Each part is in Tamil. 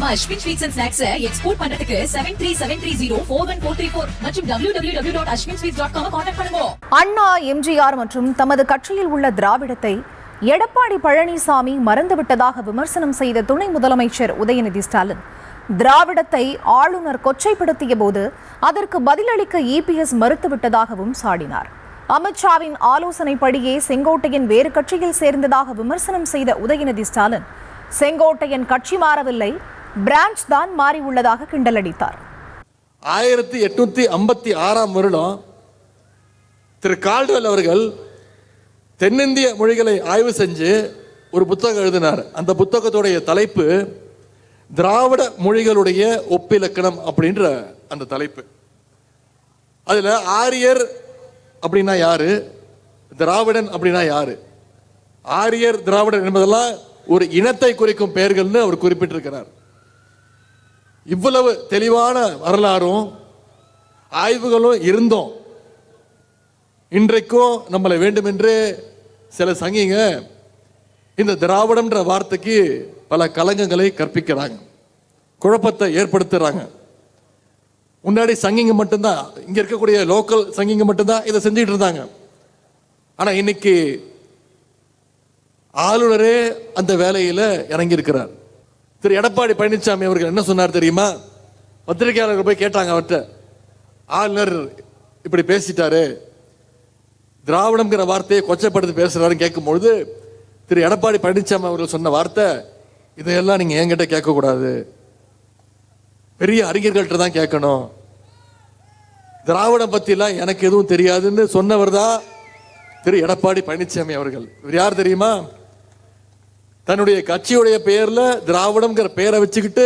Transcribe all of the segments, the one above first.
நம்ம Ashwin sweets and snacks export பண்றதுக்கு 7373041434 மற்றும் www.ashwinsweets.com கான்டாக்ட் பண்ணுங்க. அண்ணா, எம்ஜிஆர் மற்றும் தமது கட்சியில் உள்ள திராவிடத்தை எடப்பாடி பழனிசாமி மறந்துவிட்டதாக விமர்சனம் செய்த துணை முதலமைச்சர் உதயநிதி ஸ்டாலின், திராவிடத்தை ஆளுநர் கொச்சைப்படுத்திய போது அதற்கு பதிலளிக்க இபிஎஸ் மறுத்துவிட்டதாகவும் சாடினார். அமித்ஷாவின் ஆலோசனைப்படியே செங்கோட்டையன் வேறு கட்சியில் சேர்ந்ததாக விமர்சனம் செய்த உதயநிதி ஸ்டாலின், செங்கோட்டையன் கட்சி மாறவில்லை, பிரான்ச் தான் மாறி உள்ளதாக கிண்டலடித்தார். 1856 வருடம் திரு கால்டுவெல் அவர்கள் தென்னிந்திய மொழிகளை ஆய்வு செஞ்சு ஒரு புத்தகம் எழுதினார். அந்த புத்தகத்துடைய தலைப்பு திராவிட மொழிகளுடைய ஒப்பிலக்கணம் அப்படின்ற அந்த தலைப்பு. அதுல ஆரியர் அப்படின்னா யாரு, திராவிடன் அப்படின்னா யாரு, ஆரியர் திராவிடன் என்பதெல்லாம் ஒரு இனத்தை குறிக்கும் பெயர்கள்னு அவர் குறிப்பிட்டிருக்கிறார். இவ்வளவு தெளிவான வரலாறும் ஆய்வுகளும் இருந்தோம், இன்றைக்கும் நம்மளை வேண்டுமென்று சில சங்கிங்க இந்த திராவிடம்ன்ற வார்த்தைக்கு பல கலங்கங்களை கற்பிக்கிறாங்க, குழப்பத்தை ஏற்படுத்துறாங்க. முன்னாடி சங்கிங்க மட்டும்தான், இங்க இருக்கக்கூடிய லோக்கல் சங்கிங்க மட்டும்தான் இதை செஞ்சுட்டு இருந்தாங்க. ஆனா இன்னைக்கு ஆளுநரே அந்த வேலையில இறங்கி இருக்கிறார். திரு எடப்பாடி பழனிசாமி அவர்கள் என்ன சொன்னார் தெரியுமா? பத்திரிகையாளர்கள் போய் கேட்டாங்க அவர்கிட்ட, ஆளுநர் இப்படி பேசிட்டாரு, திராவிடம்ங்கிற வார்த்தையை கொச்சைப்படுத்தி பேசுறாரு கேட்கும்பொழுது திரு எடப்பாடி பழனிசாமி அவர்கள் சொன்ன வார்த்தை, இதையெல்லாம் நீங்க என்கிட்ட கேட்கக்கூடாது, பெரிய அறிஞர்கள்ட்ட தான் கேட்கணும், திராவிடம் பத்திலாம் எனக்கு எதுவும் தெரியாதுன்னு சொன்னவர் தான் திரு எடப்பாடி பழனிசாமி அவர்கள். இவர் யார் தெரியுமா? தன்னுடைய கட்சியுடைய பெயர்ல திராவிடம்ங்கிற பெயரை வச்சுக்கிட்டு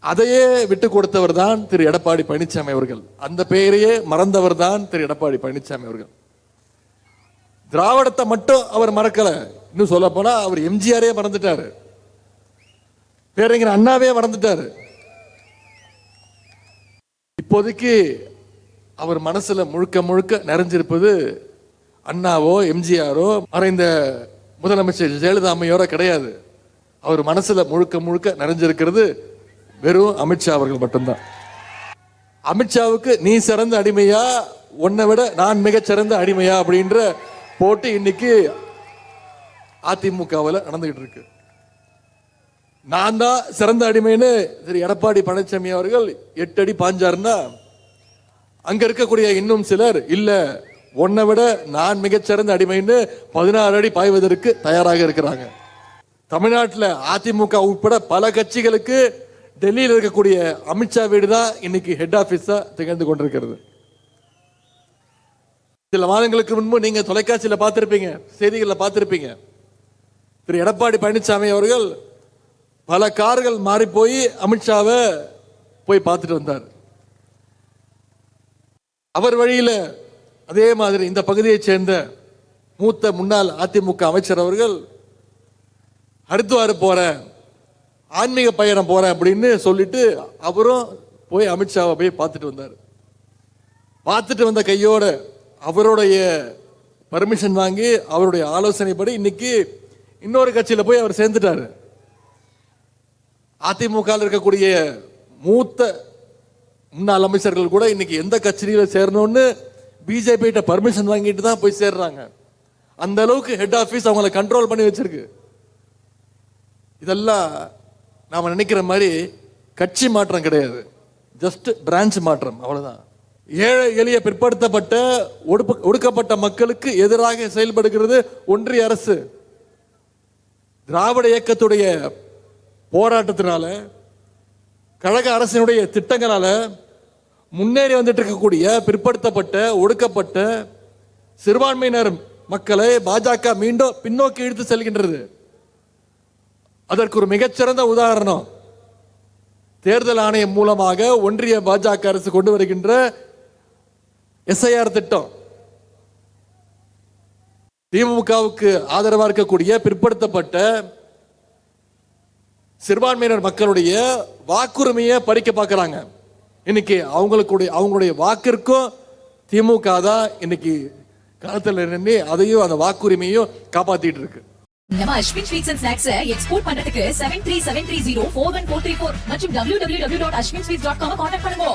அதையே விட்டு கொடுத்தவர் தான் திரு எடப்பாடி பழனிசாமி அவர்கள். அந்த பெயரையே மறந்தவர் தான் திரு எடப்பாடி பழனிசாமி அவர்கள். திராவிடத்தை மட்டும் அவர் மறக்கல, இன்னும் சொல்ல போனா அவர் எம்ஜிஆரே மறந்துட்டாரு, பேரறிஞர் அண்ணாவே மறந்துட்டாரு. இப்போதைக்கு அவர் மனசுல முழுக்க முழுக்க நிறைஞ்சிருப்பது அண்ணாவோ எம்ஜிஆரோ மறைந்த முதலமைச்சர் ஜெயலலிதா அம்மையோட கிடையாது. அவர் மனசுல முழுக்க முழுக்க நிறைஞ்சிருக்கிறது வெறும் அமித்ஷா அவர்கள் மட்டும்தான். அமித்ஷாவுக்கு நீ சிறந்த அடிமையா, உன்னை விட நான் மிகச் சிறந்த அடிமையா அப்படின்ற போட்டி இன்னைக்கு அதிமுகவில் நடந்துகிட்டு இருக்கு. நான் தான் சிறந்த அடிமைன்னு திரு எடப்பாடி பழனிசாமி அவர்கள் 8 அடி பாஞ்சாருன்னா, அங்க இருக்கக்கூடிய இன்னும் சிலர் இல்ல, உன்னை விட நான் மிகச்சிறந்த அடிமைன்னு 16 அடி பாய்வதற்கு தயாராக இருக்கிறாங்க. தமிழ்நாட்டில் அதிமுக உட்பட பல கட்சிகளுக்கு டெல்லியில் இருக்கக்கூடிய அமித்ஷா வீடு தான் இன்னைக்கு ஹெட் ஆபீஸா திகழ்ந்து கொண்டிருக்கிறது. சில மாதங்களுக்கு முன்பு நீங்க தொலைக்காட்சியில் பார்த்திருப்பீங்க, செய்திகளில் பார்த்திருப்பீங்க, திரு எடப்பாடி பழனிசாமி அவர்கள் பல கார்கள் மாறி போய் அமித்ஷாவை போய் பார்த்துட்டு வந்தார். அவர் வழியில் அதே மாதிரி இந்த பகுதியைச் சேர்ந்த மூத்த முன்னாள் அதிமுக அமைச்சர் அவர்கள் ஹரித்வார் போறேன், ஆன்மீக பயணம் போறேன் அப்படின்னு சொல்லிட்டு அவரும் போய் அமித்ஷாவை போய் பார்த்துட்டு வந்தார். பார்த்துட்டு வந்த கையோட அவருடைய பர்மிஷன் வாங்கி அவருடைய ஆலோசனைப்படி இன்னைக்கு இன்னொரு கட்சியில் போய் அவர் சேர்ந்துட்டாரு. அதிமுக இருக்கக்கூடிய மூத்த முன்னாள் அமைச்சர்கள் கூட இன்னைக்கு எந்த கட்சியில சேரணும்னு பிஜேபி கிட்ட பர்மிஷன் வாங்கிட்டு தான் போய் சேர்றாங்க. அந்த அளவுக்கு ஹெட் ஆபீஸ் அவங்களை கண்ட்ரோல் பண்ணி வச்சிருக்கு. இதெல்லாம் நாம நினைக்கிற மாதிரி கட்சி மாற்றம் கிடையாது, ஜஸ்ட் பிரான்ச் மாற்றம், அவ்வளவுதான். ஏழை எளிய பிற்படுத்தப்பட்ட ஒடுக்கப்பட்ட மக்களுக்கு எதிராக செயல்படுகிறது ஒன்றிய அரசு. திராவிட இயக்கத்துடைய போராட்டத்தினால, கழக அரசினுடைய திட்டங்களால முன்னேறி வந்துட்டு இருக்கக்கூடிய பிற்படுத்தப்பட்ட ஒடுக்கப்பட்ட சிறுபான்மையினர் மக்களை பாஜக மீண்டும் பின்னோக்கி இழுத்து செல்கின்றது. அதற்கு ஒரு மிகச்சிறந்த உதாரணம் தேர்தல் ஆணையம் மூலமாக ஒன்றிய பாஜக அரசு கொண்டு வருகின்ற எஸ்ஐஆர் திட்டம். திமுகவுக்கு ஆதரவாக இருக்கக்கூடிய பிற்படுத்தப்பட்ட சிறுபான்மையினர் மக்களுடைய வாக்குரிமையை பறிக்க பார்க்கிறாங்க. இன்னைக்கு அவங்களுடைய வாக்கிற்கும் திமுக தான் இன்னைக்கு களத்தில் நின்று அதையும் அந்த வாக்குரிமையும் காப்பாத்திட்டு இருக்கு. நம்ம Ashwin sweets and snacks export பண்றதுக்கு 7373041434 மற்றும் www.ashwinsweets.com கான்டாக்ட் பண்ணுங்க.